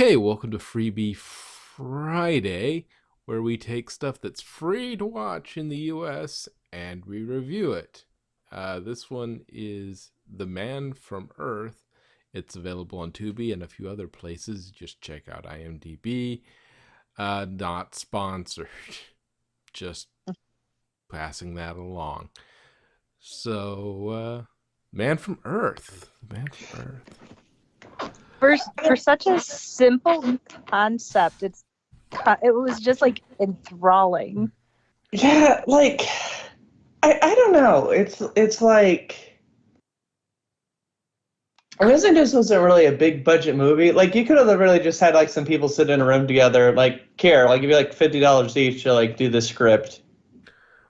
Okay, welcome to Freebie Friday, where we take stuff that's free to watch in the US and we review it. This one is The Man from Earth. It's available on Tubi and a few other places. Just check out IMDb. Not sponsored, just passing that along. So, Man from Earth. The Man from Earth. For such a simple concept, it was just like enthralling. Yeah, like I don't know. It's like I guess this wasn't really a big budget movie. Like you could have really just had like some people sit in a room together, like give you like $50 each to like do the script.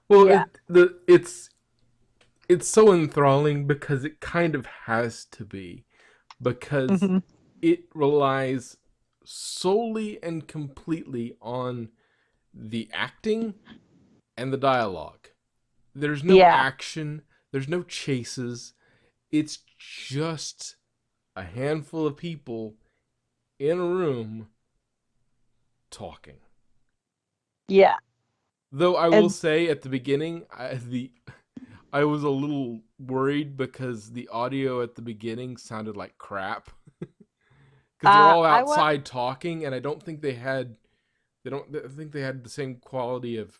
Well, Yeah. it's so enthralling because it kind of has to be, because Hmm. it relies solely and completely on the acting and the dialogue. There's no Yeah. action, there's no chases. It's just a handful of people in a room talking. Yeah. Though I will And say at the beginning, I was a little worried because the audio at the beginning sounded like crap. Because they're all I was outside talking, and I don't think they don't I think they had the same quality of,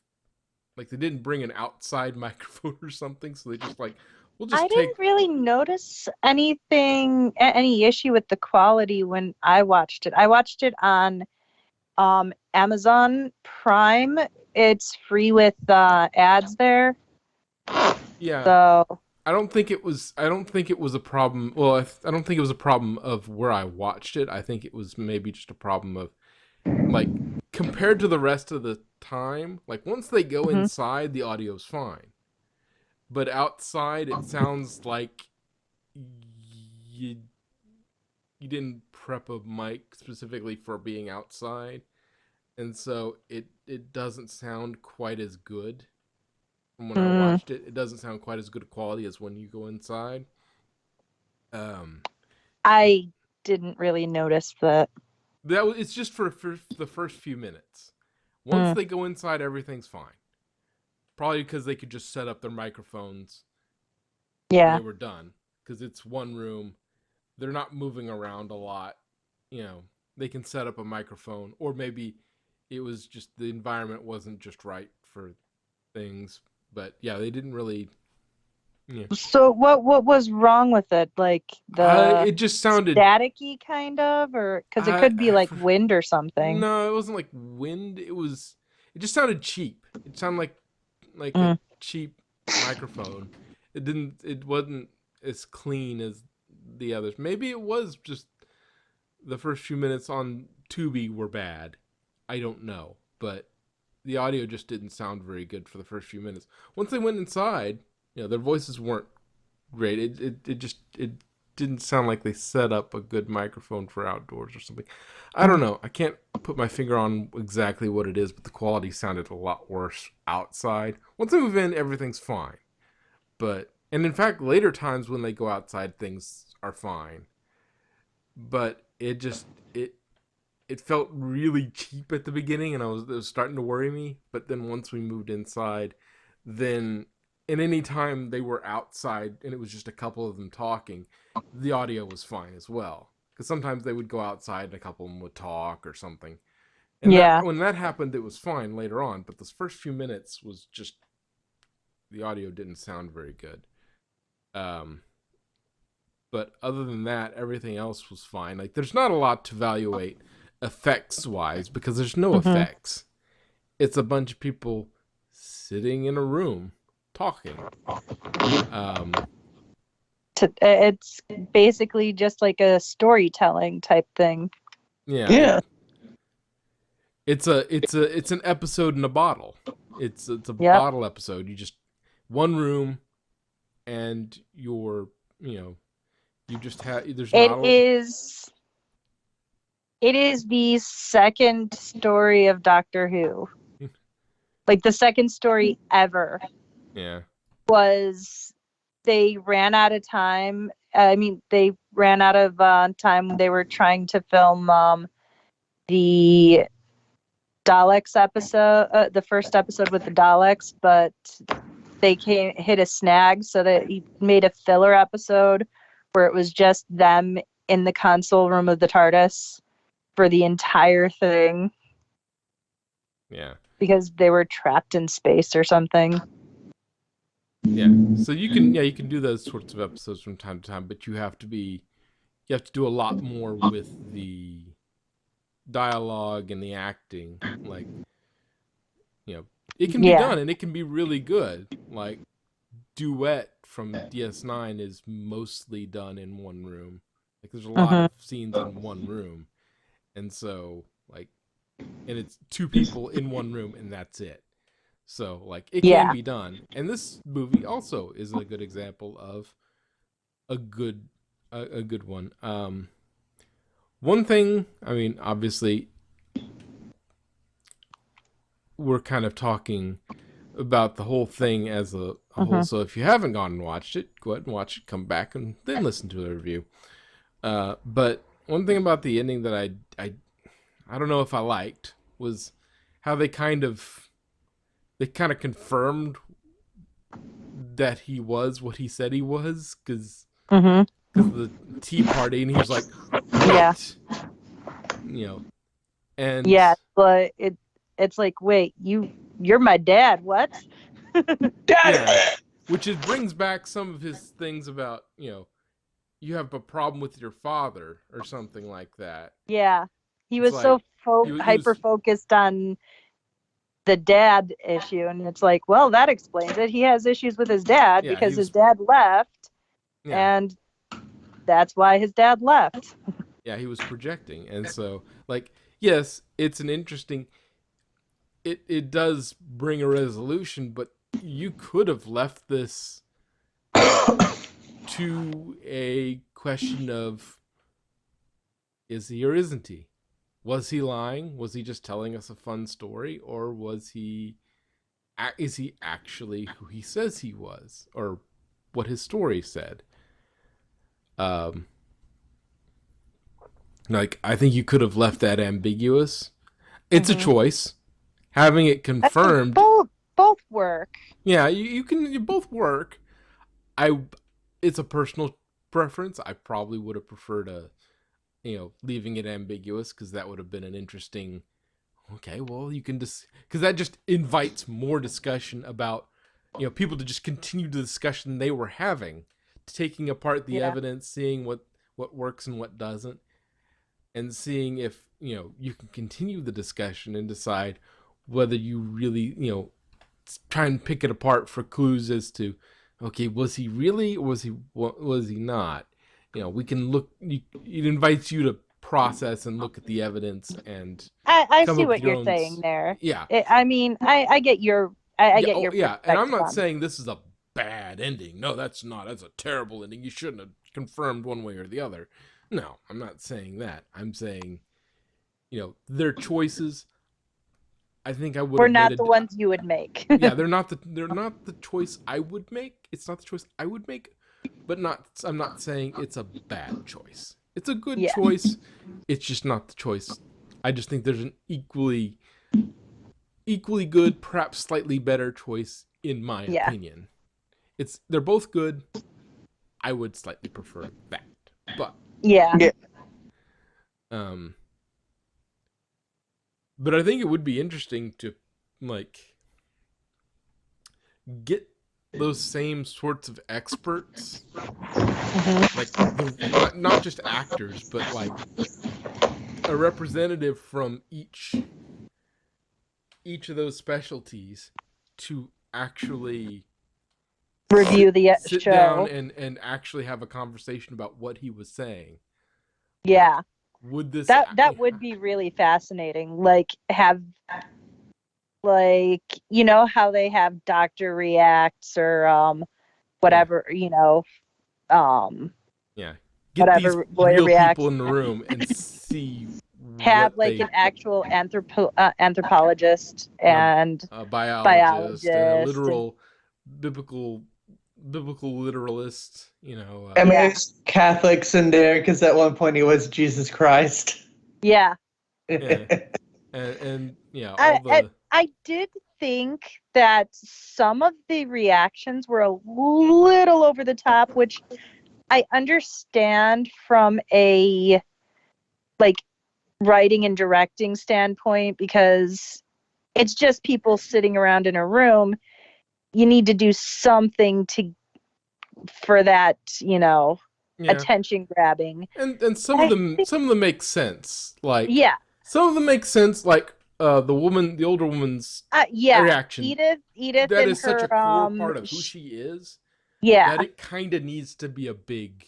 like, they didn't bring an outside microphone or something, so they just like, we'll I just take. didn't really notice any issue with the quality when I watched it. I watched it on Amazon Prime. It's free with ads there. Yeah, So, I don't think it was a problem. Well, I don't think it was a problem of where I watched it. I think it was maybe just a problem of, like, compared to the rest of the time, like, once they go mhm. inside, the audio's fine. But outside, it sounds like you you didn't prep a mic specifically for being outside, and so it doesn't sound quite as good. From when I Mm, watched it, it doesn't sound quite as good quality as when you go inside. Um, I didn't really notice that. it's just for the first few minutes. Once Mm, they go inside, everything's fine. Probably because they could just set up their microphones and they yeah. were done. Because it's one room, they're not moving around a lot. You know, they can set up a microphone, or maybe it was just the environment wasn't just right for things. But yeah, they didn't really. Yeah, So what was wrong with it? Like the it just sounded. staticky kind of, or because it I, could be I like wind or something. No, it wasn't like wind. It was. It just sounded cheap. It sounded like a Mm. cheap microphone. It didn't. It wasn't as clean as the others. Maybe it was just the first few minutes on Tubi were bad. I don't know, but the audio just didn't sound very good for the first few minutes. Once they went inside, their voices weren't great. It didn't sound like they set up a good microphone for outdoors or something. I don't Mm. know. I can't put my finger on exactly what it is, but the quality sounded a lot worse outside. Once they move in, everything's fine. And in fact, later times when they go outside, things are fine. But it felt really cheap at the beginning, and it was starting to worry me. But then once we moved inside, then and any time they were outside and it was just a couple of them talking, the audio was fine as well. Because sometimes they would go outside and a couple of them would talk or something, and that Yeah. when that happened, it was fine later on. But those first few minutes was just, the audio didn't sound very good. Um, but other than that, everything else was fine. Like, there's not a lot to evaluate effects wise because there's no Hmm. effects. It's a bunch of people sitting in a room talking. Um, It's basically just like a storytelling type thing. yeah, Yeah. it's an episode in a bottle. It's a Yep. bottle episode. You just, one room, and you know you just have, there's It not a. is it is the second story of Doctor Who. Like the second story ever Yeah. was they ran out of time. I mean, they ran out of time. They were trying to film the Daleks episode, the first episode with the Daleks, but they hit a snag, so that he made a filler episode where it was just them in the console room of the TARDIS for the entire thing. Yeah. Because they were trapped in space or something. Yeah. So you can do those sorts of episodes from time to time, but you have to do a lot more with the dialogue and the acting. Like, it can be done and it can be really good. Like Duet from DS9 is mostly done in one room. Like there's a lot of scenes in one room. And so and it's two people in one room and that's it. So it can be done. And this movie also is a good example of a good one. One thing, I mean, obviously we're kind of talking about the whole thing as a whole. So if you haven't gone and watched it, go ahead and watch it, come back and then listen to the review. But one thing about the ending that I don't know if I liked was how they kind of confirmed that he was what he said he was, because of the tea party, and he was like, wait, and but it's like, wait, you're my dad, what? Which brings back some of his things about, you have a problem with your father or something like that. Yeah. He was so hyper-focused on the dad issue, and it's like, well, that explains it. He has issues with his dad because his dad left, and that's why his dad left. Yeah, he was projecting. And so, yes, it's an interesting... It does bring a resolution, but you could have left this to a question of, is he or isn't he? Was he lying? Was he just telling us a fun story? Or is he actually who he says he was? Or what his story said? I think you could have left that ambiguous. It's a choice. Having it confirmed, both work. Yeah, you both work. It's a personal preference. I probably would have preferred leaving it ambiguous, because that would have been an interesting. Okay, well, you can just, because that just invites more discussion about, people to just continue the discussion they were having, taking apart the evidence, seeing what works and what doesn't, and seeing if you can continue the discussion and decide whether you really, try and pick it apart for clues as to, okay, was he really, or was he not? We can look, it invites you to process and look at the evidence, and I see what you're saying there. Yeah. I get your, I get your perspective. And I'm not saying this is a bad ending. No, that's not. That's a terrible ending. You shouldn't have confirmed one way or the other. No, I'm not saying that. I'm saying, their choices, I think I would. We're not the ones you would make. Yeah, they're not the choice I would make. It's not the choice I would make, but I'm not saying it's a bad choice. It's a good choice. It's just not the choice. I just think there's an equally good, perhaps slightly better choice, in my opinion. They're both good. I would slightly prefer that, but but I think it would be interesting to get those same sorts of experts, not just actors, but a representative from each of those specialties to actually review the sit show down and actually have a conversation about what he was saying. Yeah. Would this that would be really fascinating? Have how they have Doctor Reacts or whatever, get whatever these lawyer real reacts. people in the room and see have an actual anthropologist and a biologist and a literal biblical literalist, Catholics in there, because at one point he was Jesus Christ. Yeah. Yeah, and yeah, all I the I did think that some of the reactions were a little over the top, which I understand from a like writing and directing standpoint because it's just people sitting around in a room. You need to do something to for that, yeah, attention grabbing. and some of I them think, some of them make sense. Like yeah, some of them make sense. Like the older woman's yeah. reaction. Edith That and is such a her, core part of who she is that yeah. it kind of needs to be a big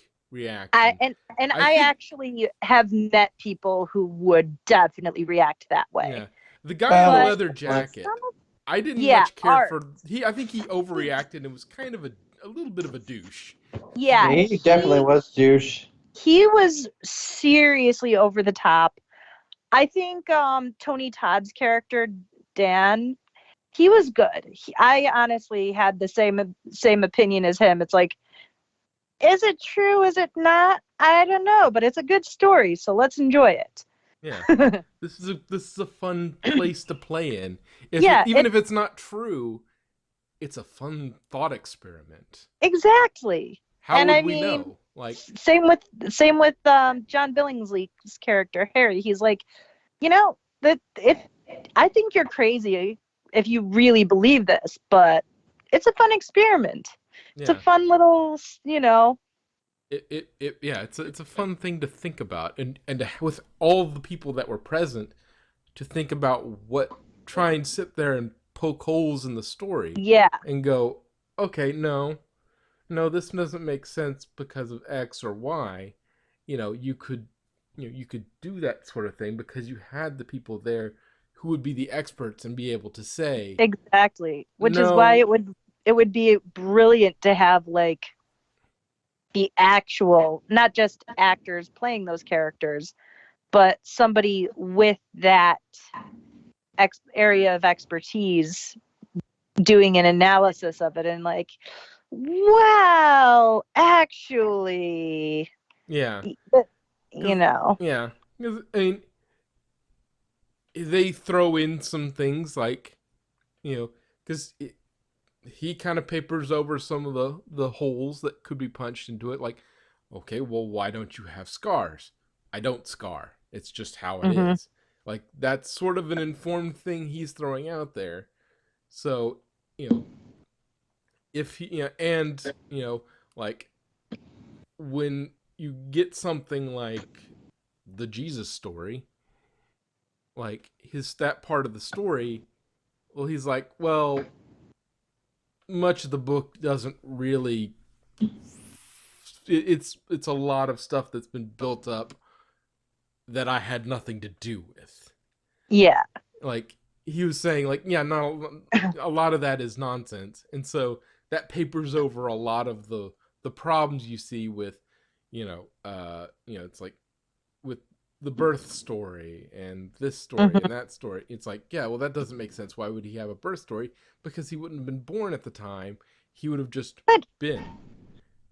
I reaction. and I I think, actually have met people who would definitely react that yeah, way. the guy in the Well, But leather like, jacket, I didn't yeah, much care art. for. I think he overreacted and was kind of a little bit of a douche. Yeah, he definitely was douche. he was seriously over the top. I think Tony Todd's character Dan, he was good. I honestly had the same opinion as him. It's like, is it true? Is it not? I don't know, but it's a good story, so let's enjoy it. Yeah, this is a fun place to play in. Yeah, Even if it's not true, it's a fun thought experiment. exactly. How And would I we mean, know? Like, same with John Billingsley's character Harry. He's like, that if I think you're crazy if you really believe this, but it's a fun experiment. It's a yeah, fun little. yeah, it's a fun thing to think about, and with all the people that were present, to think about what try and sit there and poke holes in the story Yeah, and go, okay, no, this doesn't make sense because of X or Y. You could you could do that sort of thing because you had the people there who would be the experts and be able to say, exactly. Which is why no, it would be brilliant to have like the actual, not just actors playing those characters, but somebody with that area of expertise doing an analysis of it and like, well, actually, yeah, but, you because know, yeah, 'cause, I mean, they throw in some things like because he kind of papers over some of the holes that could be punched into it. Like, okay, well, why don't you have scars? I don't scar. It's just how it hmm is. Like that's sort of an informed thing he's throwing out there. So you know, if he, and like when you get something like the Jesus story, like his that part of the story, well, he's like, well, much of the book doesn't really it's a lot of stuff that's been built up that I had nothing to do with. yeah, Like he was saying, like, yeah, not a lot of that is nonsense, and so that papers over a lot of the problems you see with, it's like with the birth story and this story and hmm that story. It's like, yeah, well, that doesn't make sense. Why would he have a birth story? Because he wouldn't have been born at the time. He would have just but been.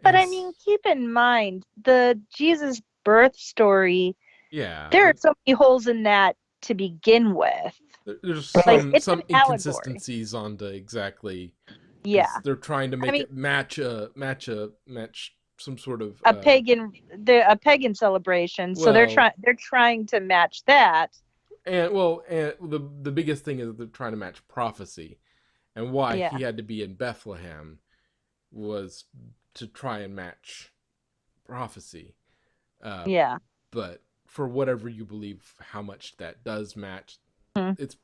but And I mean, keep in mind the Jesus birth story. yeah, There are so many holes in that to begin with. there's Like, Right. it's an some allegory. inconsistencies onto exactly because Yeah, they're trying to I make mean, it match some sort of a pagan celebration, so they're well, trying to match that. and the biggest thing is that they're trying to match prophecy, and why Yeah, he had to be in Bethlehem was to try and match prophecy. Uh, yeah. but for whatever you believe, how much that does match, Mhm. it's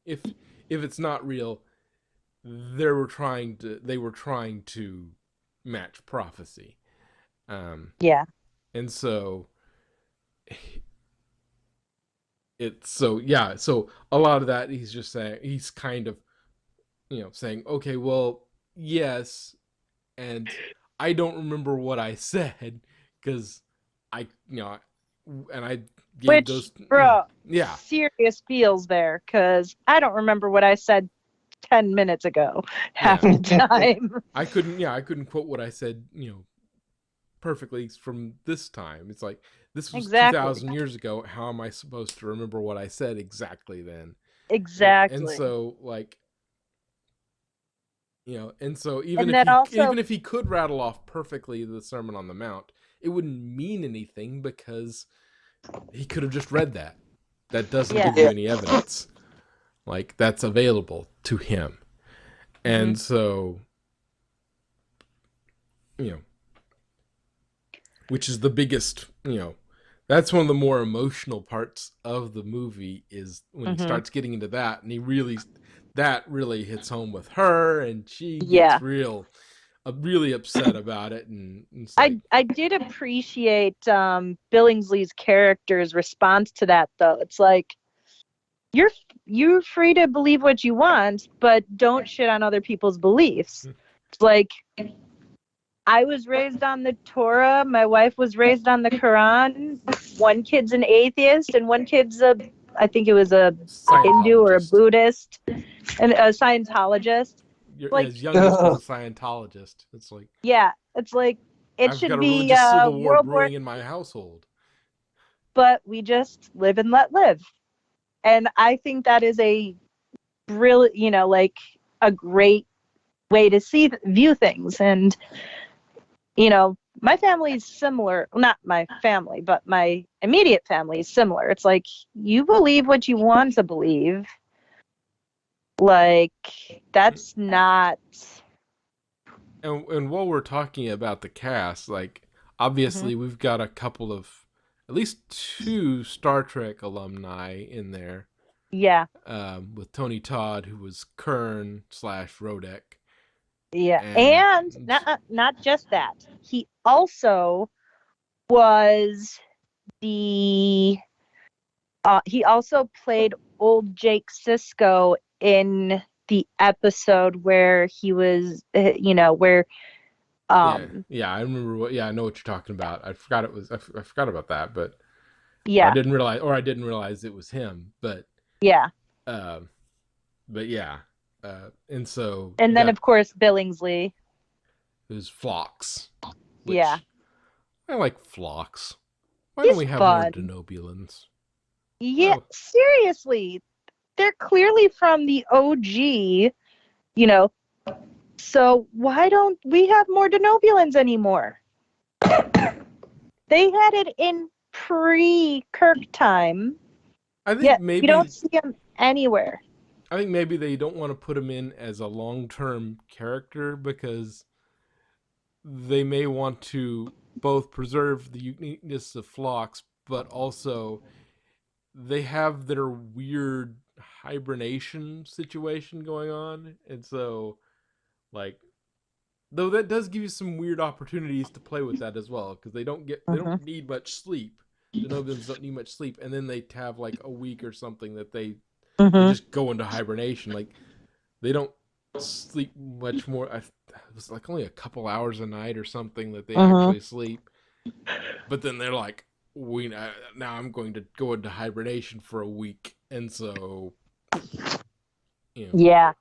if it's not real, they were trying to match prophecy, Yeah. and so it's so yeah, so a lot of that he's just saying he's kind of saying, okay, well, yes, and I don't remember what I said because I and I gave Which, those bro, yeah. serious feels there, because I don't remember what I said 10 minutes ago half Yeah, the time. I couldn't quote what I said perfectly from this time. It's like This was Exactly. 2,000 years ago. How am I supposed to remember what I said exactly then? And Exactly. so, like, and so And then also, even if he could rattle off perfectly the Sermon on the Mount, it wouldn't mean anything because he could have just read that. That doesn't give you any evidence. Like, that's available to him. And so, which is the biggest, that's one of the more emotional parts of the movie is when he starts getting into that, and that really hits home with her, and she gets really upset about it, and it's like, I did appreciate Billingsley's character's response to that, though. It's like, you're free to believe what you want, but don't shit on other people's beliefs. It's like, I was raised on the Torah. My wife was raised on the Quran. One kid's an atheist, and one kid's I think it was a Hindu or a Buddhist, and a Scientologist. Your Like, his youngest is a Scientologist. It's like, yeah, it's like it I've should got a be religious civil war World brewing War, in my household. but we just live and let live. And I think that is a brilliant, like a great way to view things. And my family is similar. Not my family, but my immediate family is similar. It's like, you believe what you want to believe. Like, that's not. And while we're talking about the cast, like, obviously we've got a couple of, at least 2 Star Trek alumni in there. Yeah. With Tony Todd, who was Kern / Rodek. Yeah, and not just that. He also was he also played old Jake Sisko in the episode where he was, where yeah, I remember I know what you're talking about. I forgot about that, but yeah, I didn't realize it was him, but yeah. But yeah, and so, And then of course Billingsley. There's Phlox. Which, yeah, I like Phlox. Why He's don't we have fun. more Denobulans? Yeah, seriously, they're clearly from the OG, so why don't we have more Denobulans anymore? They had it in pre-Kirk time. I think maybe you don't see them anywhere. I think maybe they don't want to put him in as a long-term character because they may want to both preserve the uniqueness of Phlox, but also they have their weird hibernation situation going on, and so, like, though that does give you some weird opportunities to play with that as well, because they don't need much sleep. The Denobulans don't need much sleep, and then they have like a week or something that they just go into hibernation. Like, they don't sleep much more. It was like only a couple hours a night or something that they actually sleep. But then they're like, now I'm going to go into hibernation for a week, and so, yeah.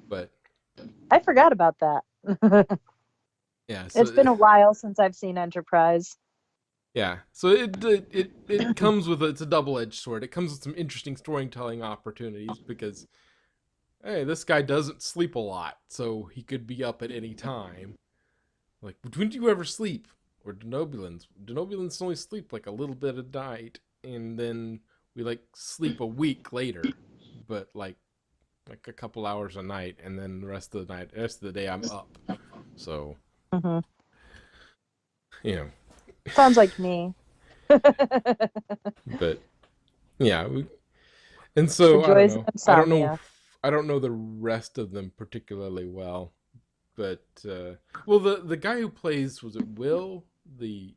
But I forgot about that. Yeah, so it's been a while since I've seen Enterprise. Yeah, so it comes with it's a double-edged sword. It comes with some interesting storytelling opportunities because, hey, this guy doesn't sleep a lot, so he could be up at any time. Like, when do you ever sleep? Or Denobulans? Denobulans only sleep like a little bit a night, and then we like sleep a week later, but like a couple hours a night, and then the rest of the day I'm up. So, Sounds like me. But yeah, and so I don't know. Insomnia. I don't know the rest of them particularly well, but well, the guy who plays, was it Will, the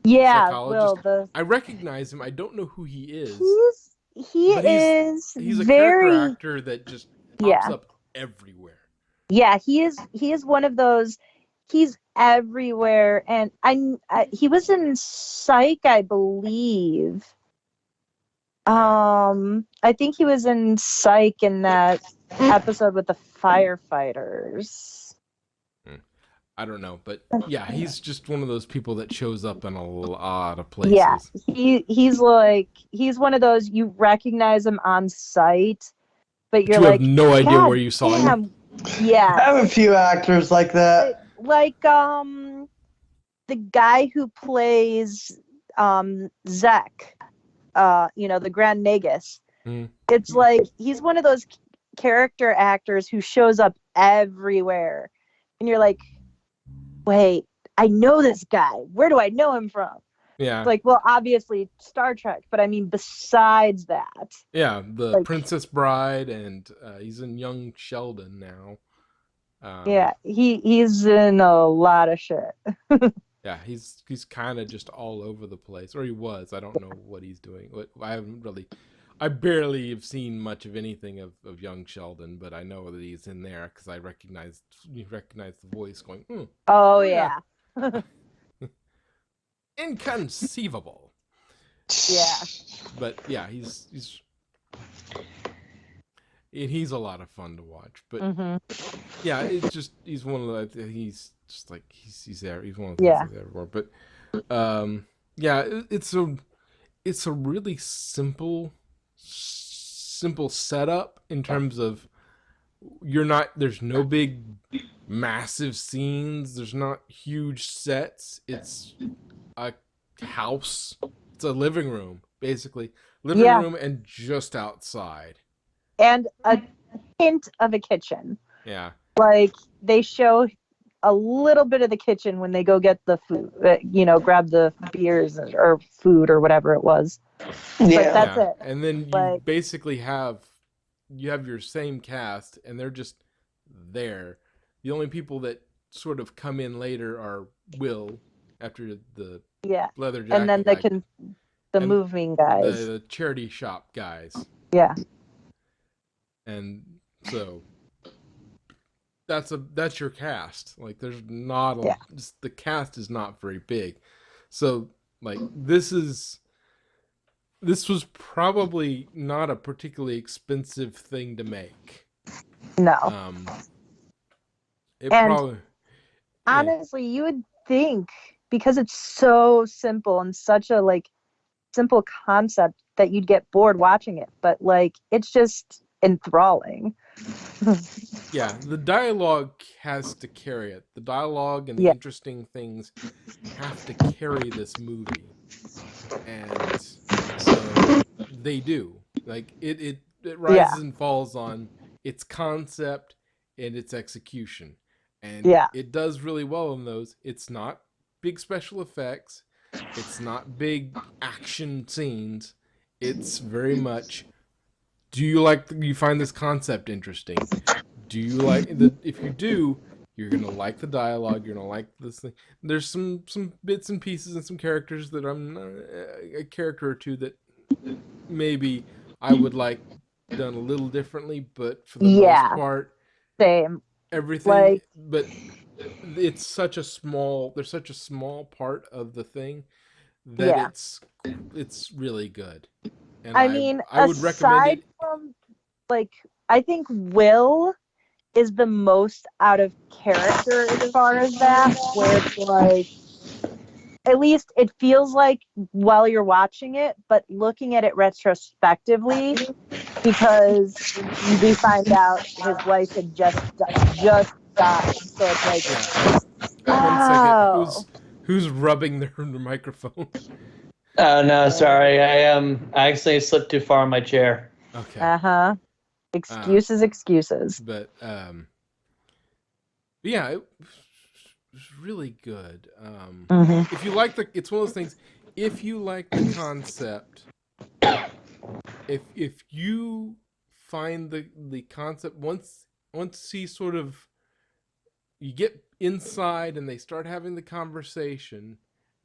psychologist? Will. I recognize him. I don't know who he is. He's a very character actor that just pops up everywhere. Yeah, he is one of those. He's everywhere, and he was in Psych, I believe. I think he was in Psych in that episode with the firefighters. I don't know, but yeah, he's just one of those people that shows up in a lot of Yeah, places. he's one of those you recognize him on sight, but But you're you have like, no idea where God you saw him. damn, yeah. I have a few actors like that. Like the guy who plays Zek, the Grand Nagus. Mm. It's like he's one of those character actors who shows up everywhere, and you're like, wait, I know this guy. Where do I know him from? Yeah. Like, well, obviously Star Trek, but I mean, besides that, Yeah, the like, Princess Bride, and he's in Young Sheldon now. yeah, he's in a lot of shit. Yeah, he's kind of just all over the place, or he was. I don't know what he's doing. I barely have seen much of anything of Young Sheldon, but I know that he's in there because you recognize the voice going, Oh yeah, yeah, inconceivable. yeah. But yeah, he's a lot of fun to watch. But Hmm. yeah, it's just he's one of the he's just like he's there. He's one of the things Yeah, he's there for. But yeah, it's a really simple setup in terms of there's no big massive scenes, there's not huge sets. It's a house, it's a living room, basically living yeah, room and just outside. and a hint of a kitchen. Yeah, Like they show a little bit of the kitchen when they go get the food, grab the beers or food or whatever it was. But Yeah. that's yeah, it. and then you Like, basically have your same cast and they're just there. The only people that sort of come in later are Will, after the yeah, leather and then jacket guy, the and moving guys. the charity shop guys. Yeah, And so that's your cast. Like there's not yeah, the cast is not very big. So like this was probably not a particularly expensive thing to make. no. Um it And probably yeah. honestly, you would think because it's so simple and such a like simple concept that you'd get bored watching it, but like it's just enthralling. Yeah, the dialogue has to carry it. The dialogue and the Yeah, interesting things have to carry this movie. And so they do. Like it yeah, rises and falls on its concept and its execution. And yeah, it does really well in those. It's not big special effects. It's not big action scenes. It's very much, you find this concept interesting? Do you like the if you do, you're gonna like the dialogue, you're gonna like this thing. There's some bits and pieces and some characters that a character or two that maybe I would like done a little differently, but for the most yeah. part, Same. everything. Like, But there's such a small part of the thing that yeah. it's really good, and I mean, I would recommend aside it. from like, I think Will is the most out of character as far as that, where it's like, at least it feels like while you're watching it, but looking at it retrospectively, because we find out his wife had just died. So it's like, Yeah. 1 second. oh, Who's rubbing their microphone? Oh no, sorry. I accidentally slipped too far on my chair. Okay. uh-huh. Uh, Excuses. but yeah, it was really good. Hmm. If you like it's one of those things. If you like the concept, if you find the concept once he sort of you get inside and they start having the conversation,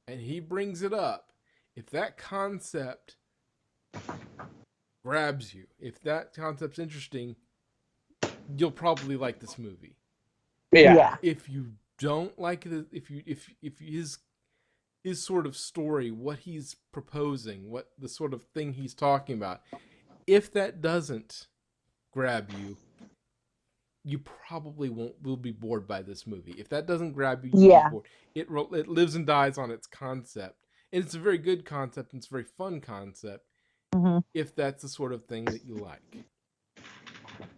and he brings it up. If that concept grabs you, if that concept's interesting, you'll probably like this movie. Yeah. If you don't like it, if his sort of story, what he's proposing, what the sort of thing he's talking about, if that doesn't grab you, you probably will be bored by this movie. If that doesn't grab you, you'll be Yeah. bored. It lives and dies on its concept, and it's a very good concept and it's a very fun concept. Hmm. If that's the sort of thing that you like,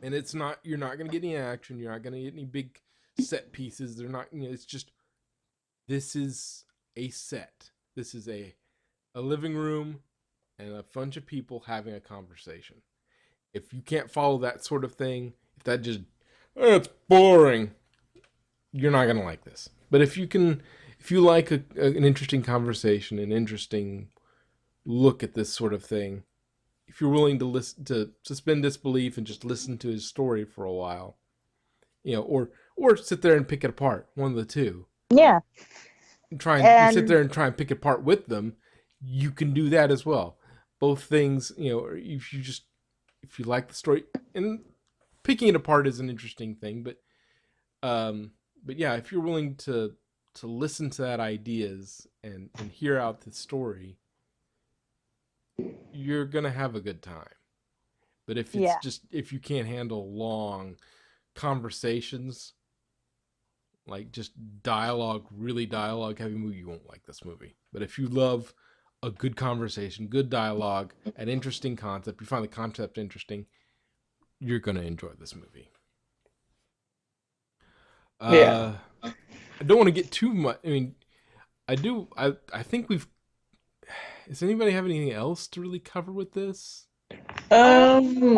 and it's not, you're not going to get any action. You're not going to get any big set pieces. They're not. It's just, this is a set. This is a living room and a bunch of people having a conversation. If you can't follow that sort of thing, if that just, it's boring, you're not gonna like this. But if you can, if you like an interesting conversation, an interesting look at this sort of thing, if you're willing to listen, to suspend disbelief and just listen to his story for a while, or sit there and pick it apart, one of the two. Yeah. You sit And there and try and pick it apart with them. You can do that as well. Both things, if you like the story, and picking it apart is an interesting thing, but yeah, if you're willing to listen to that ideas and hear out the story, you're gonna have a good time. But yeah. if you can't handle long conversations, like just dialogue, really dialogue heavy movie, you won't like this movie. But if you love a good conversation, good dialogue, an interesting concept, you find the concept interesting, you're gonna enjoy this movie. Yeah. I don't want to get too much. I mean, I do. I think we've. Does anybody have anything else to really cover with this? I'm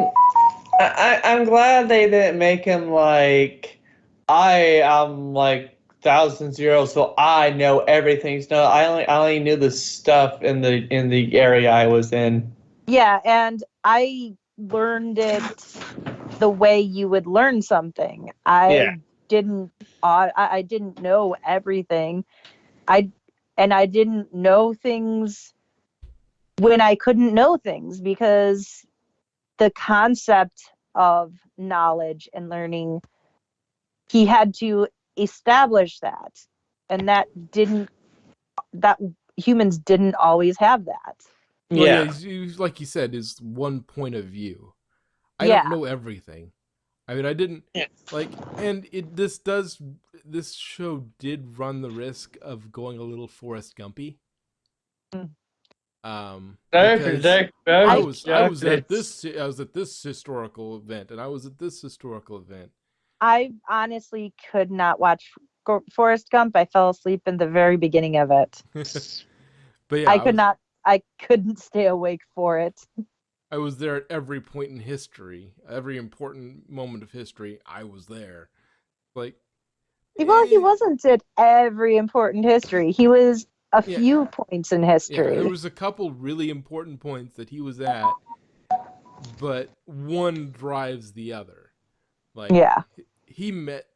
glad they didn't make him like, I am like 1,000 so I know everything. No, I only knew the stuff in the area I was in. Yeah, and I learned it the way you would learn something. Yeah. I didn't know everything. I didn't know things when I couldn't know things, because the concept of knowledge and learning, he had to establish that. And that humans didn't always have that. Well, yeah, Yeah. like you said, is one point of view. I don't Yeah. know everything. I mean, I didn't Yeah. like, and this show did run the risk of going a little Forrest Gumpy. Because I was at this historical event, and I was at this historical event. I honestly could not watch Forrest Gump. I fell asleep in the very beginning of it. But yeah, I couldn't stay awake for it. I was there at every point in history, every important moment of history. I was there. Like, Well, he wasn't at every important history. He was a yeah, few points in yeah. There history. was a couple really important points that he was at, but one drives the other. Like, Yeah. he met,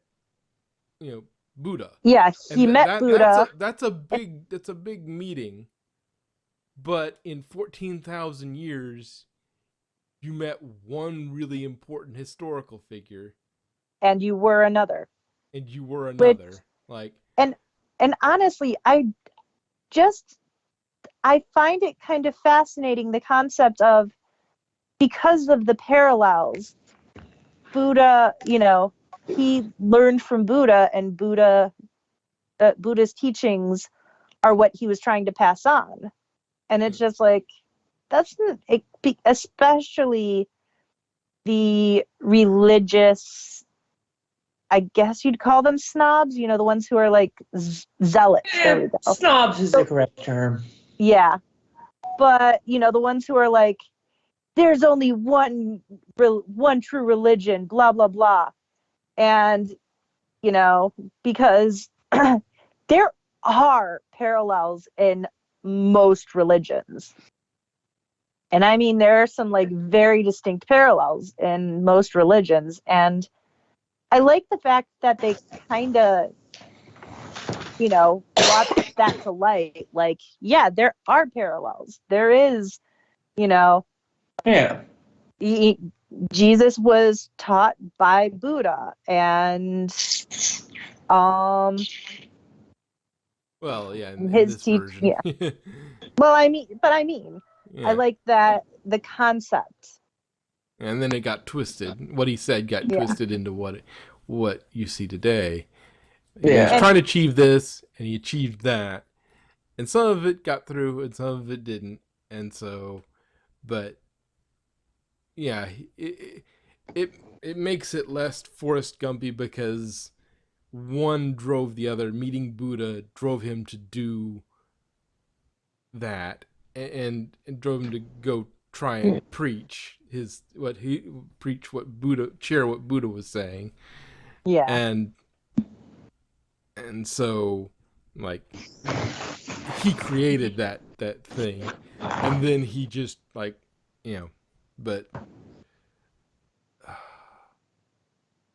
Buddha. Yeah, he And met Buddha. that's a big meeting. But in 14,000 years, you met one really important historical figure, And you were another. and you were Which another. Like, and honestly, I find it kind of fascinating, the concept of, because of the parallels, Buddha, he learned from Buddha, and Buddha's teachings are what he was trying to pass on. And it's just like, especially the religious, I guess you'd call them snobs, the ones who are like zealots. There we go. Snobs is the correct term. Yeah. But, the ones who are like, there's only one true religion, blah, blah, blah. And, because there are parallels in most religions. And I mean, there are some like very distinct parallels in most religions. And I like the fact that they kind of, brought that to light. Like, yeah, there are parallels. There is, Yeah. Jesus was taught by Buddha, and well, yeah, in his this version. Well, I mean, I Yeah. like that the concept. And then it got twisted. What he said got Yeah. twisted into what you see today. He Yeah. was trying to achieve this, and he achieved that. And some of it got through, and some of it didn't. And so, but yeah, it makes it less Forrest Gumpy because one drove the other. Meeting Buddha drove him to do that, and drove him to go try and preach what Buddha was saying. Yeah. And so, like, he created that thing, and then he just, like, but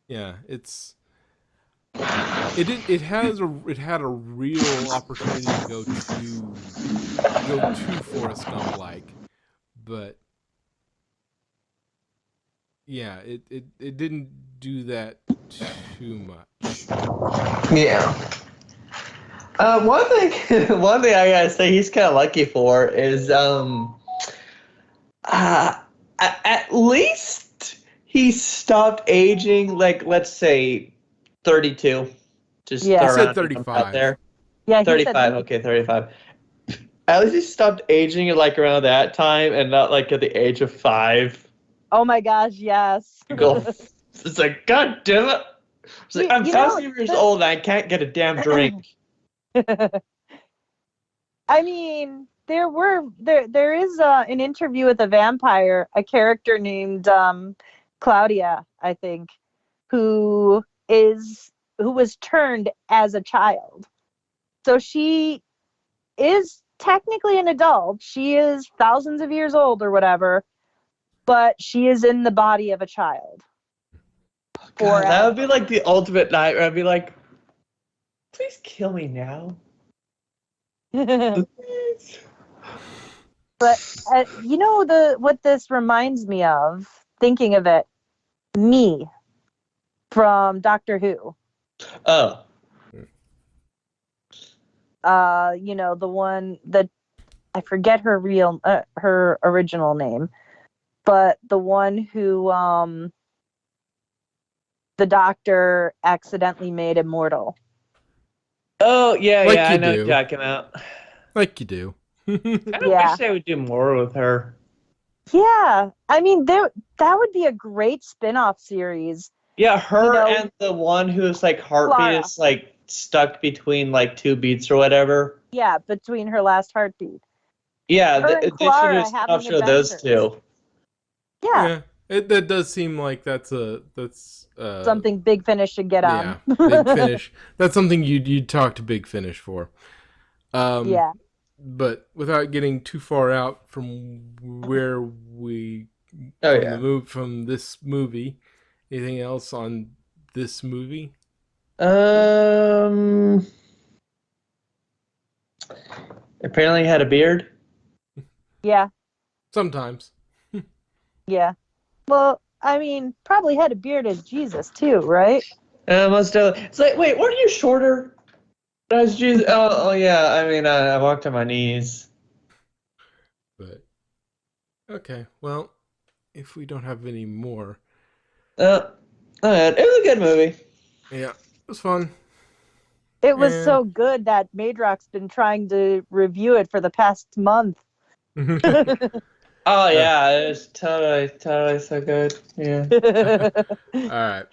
yeah, it had a real opportunity to go too Forrest Gump like, but yeah, it didn't do that too much. Yeah. One thing, one thing I gotta say, he's kind of lucky for is, at least he stopped aging. Like, let's say, 32. Just Yeah. throw He said around a number 35. out there. Yeah, he 35. said Okay, 35. At least he stopped aging like around that time, and not like at the age of 5. oh my gosh, yes. Go. It's like, God damn it! It's like, I'm 1,000 years old and I can't get a damn drink. I mean, there is an interview with a vampire, a character named Claudia, I think, who was turned as a child. So she is technically an adult. She is thousands of years old or whatever, but she is in the body of a child. God, that would be like the ultimate nightmare. I'd be like, please kill me now. But what this reminds me of, thinking of it, me from Doctor Who. Oh. The one that I forget her original name, but the one who the Doctor accidentally made immortal. Oh, yeah, Like yeah, you I know do. what you're talking about. Like you do. I don't Yeah. wish they would do more with her. Yeah, I mean, that would be a great spin-off series. Yeah, her You know, and the one whose like heartbeat Clara. is like stuck between like 2 beats or whatever. Yeah, between her last heartbeat. Yeah, Her and they should Clara just having show those adventures. two. Yeah, That does seem like that's something Big Finish should get on. Yeah, Big Finish. That's something you'd talk to Big Finish for. Yeah. But without getting too far out from where we from this movie, anything else on this movie? Apparently he had a beard. Yeah. Sometimes. Yeah. Well, I mean, probably had a beard as Jesus too, right? Most definitely. It's like, wait, weren't you shorter? As Jesus? Oh, yeah. I mean, I walked on my knees. But okay, well, if we don't have any more, It was a good movie. yeah, it was fun. It was so good that Madrock's been trying to review it for the past month. Oh yeah, it was totally so good. Yeah. All right.